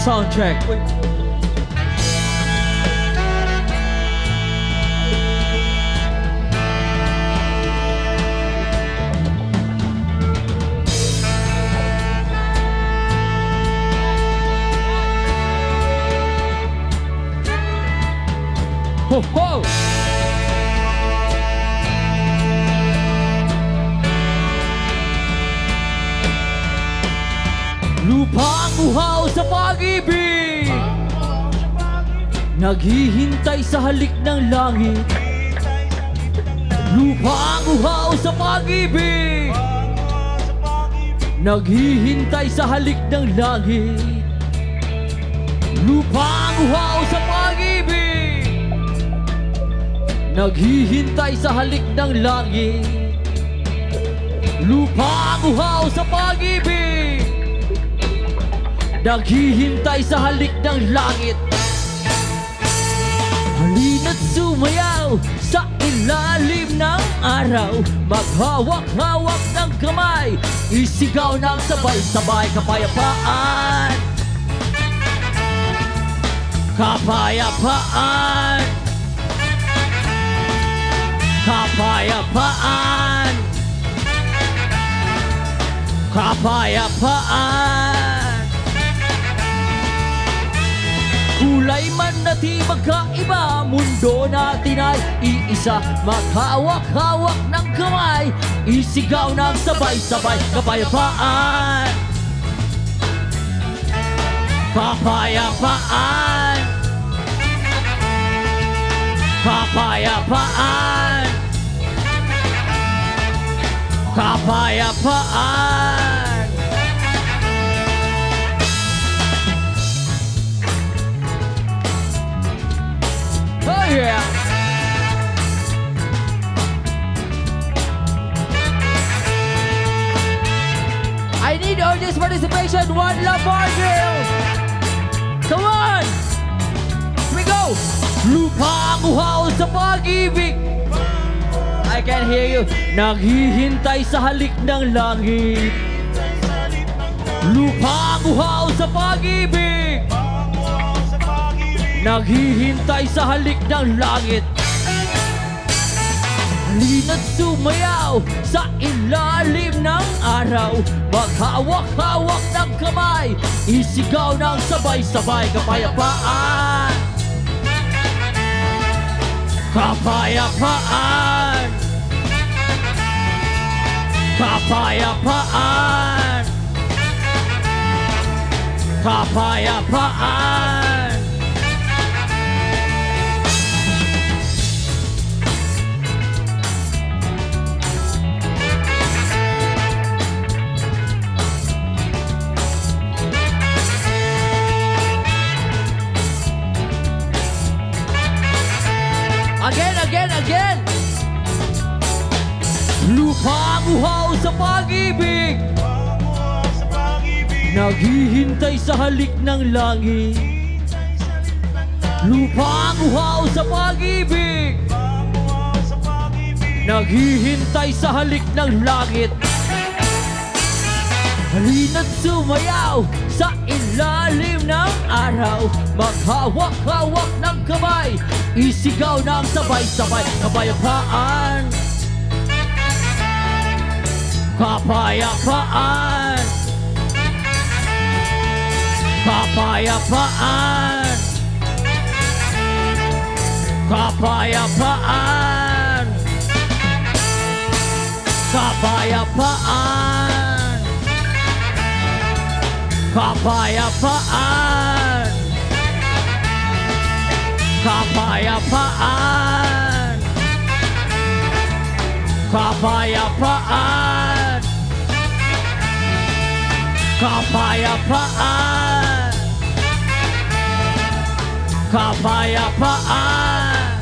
Sound check. Ho ho! Lupang uhaw sa pag-ibig, naghihintay sa halik ng langit. Lupang uhaw sa pag-ibig, naghihintay sa halik ng langit. Lupang uhaw sa pag-ibig, naghihintay sa halik ng langit. Lupang uhaw sa pag-ibig, naghihintay sa halik ng langit. Halina't sumayaw sa ilalim ng araw, maghawak-hawak ng kamay, isigaw ng sabay-sabay kapayapaan. Kapayapaan. Kapayapaan. Kapayapaan. Kulay man natin magkaiba, mundo natin ay iisa. Maghawak-hawak ng kamay, isigaw ng sabay-sabay kapayapaan. Kapayapaan. Kapayapaan. Kapayapaan. Oh yeah. I need audience participation. One love more drill. Come on. Here we go. Lupang uhaw sa pag-ibig, I can hear you. Naghihintay sa halik ng langit. Lupang uhaw sa pag-ibig, naghihintay sa halik ng langit. Halina't sumayaw sa ilalim ng araw, maghawak-hawak ng kamay, isigaw ng sabay-sabay kapayapaan. Kapayapaan. Kapayapaan. Kapayapaan. Again. Lupang uhaw sa pag-ibig, naghihintay sa halik ng langit. Lupang uhaw sa pag-ibig, naghihintay sa halik ng langit. Halina't sumayaw sa ilalim ng araw, maghawak-hawak ng kamay, isigaw ng sabay-sabay kapayapaan. Kapayapaan. Kapayapaan. Kapayapaan. Kapayapaan. Kapayapaan. Kapayapaan. Kapayapaan. Kapayapaan. Kapayapaan.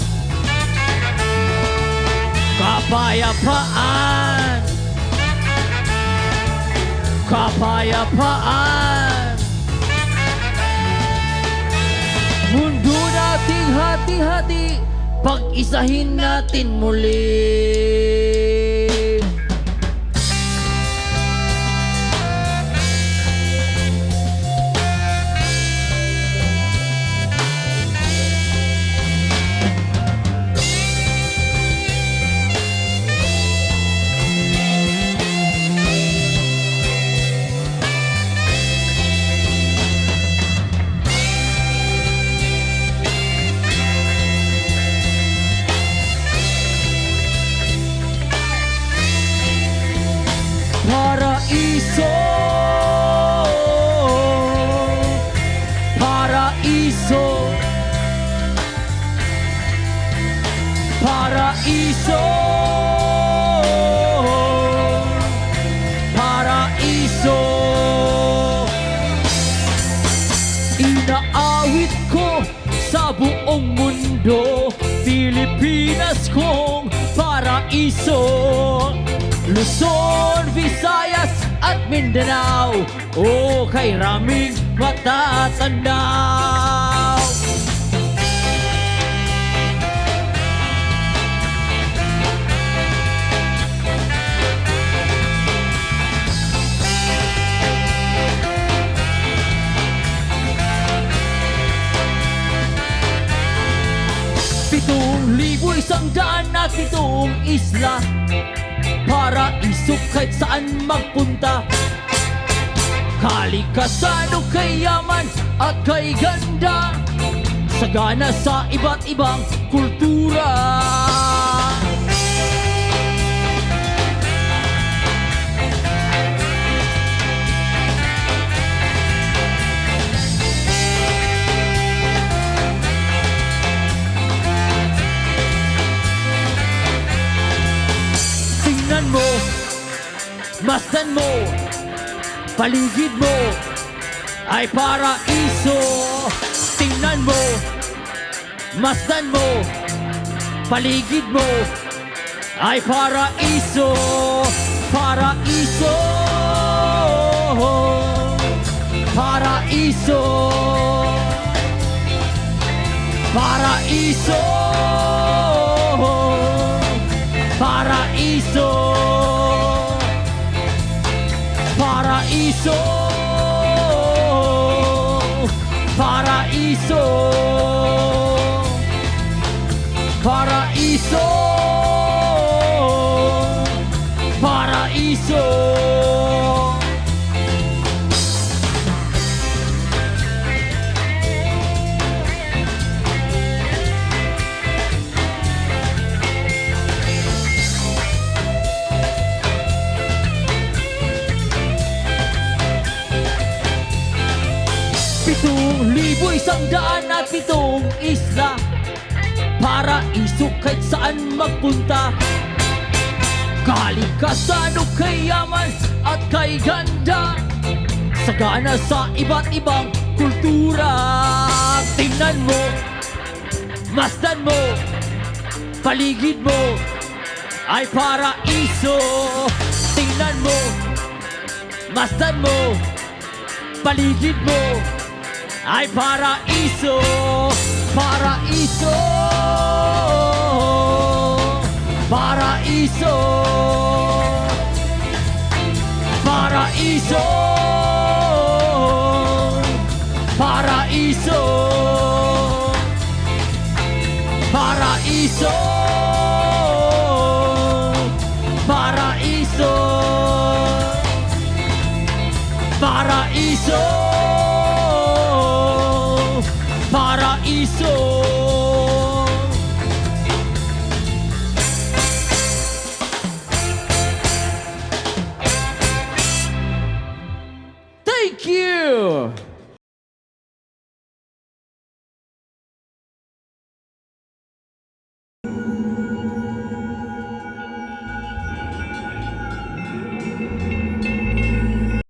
Kapayapaan. Kapayapaan. Mundo nating hati-hati, pag-isahin natin muli. Paraiso, paraiso. Inaawit ko sa buong mundo, Pilipinas kong paraiso. Luzon, Visayas at Mindanao, o kay raming matatanaw. Pitong libo isang daan at pitong isla, paraiso kahit saan magpunta. Kalikasan o kayaman at kay ganda, sagana sa iba't ibang kultura. Tingnan mo, masdan mo, paligid mo ay paraiso. Tingnan mo, masdan mo, paligid mo ay paraiso. Paraiso, paraiso, paraiso, paraiso, paraiso, paraiso, paraiso, paraiso. Pitong libo isang daan at pitong isla, paraiso kahit saan magpunta. Kalikasan o kayaman at kay ganda, sagana sa iba't ibang kultura. Tingnan mo, masdan mo, paligid mo ay paraiso. Tingnan mo, masdan mo, paligid mo ay paraiso. Paraiso, paraiso, paraiso, paraiso, paraiso, paraiso, paraiso, paraiso.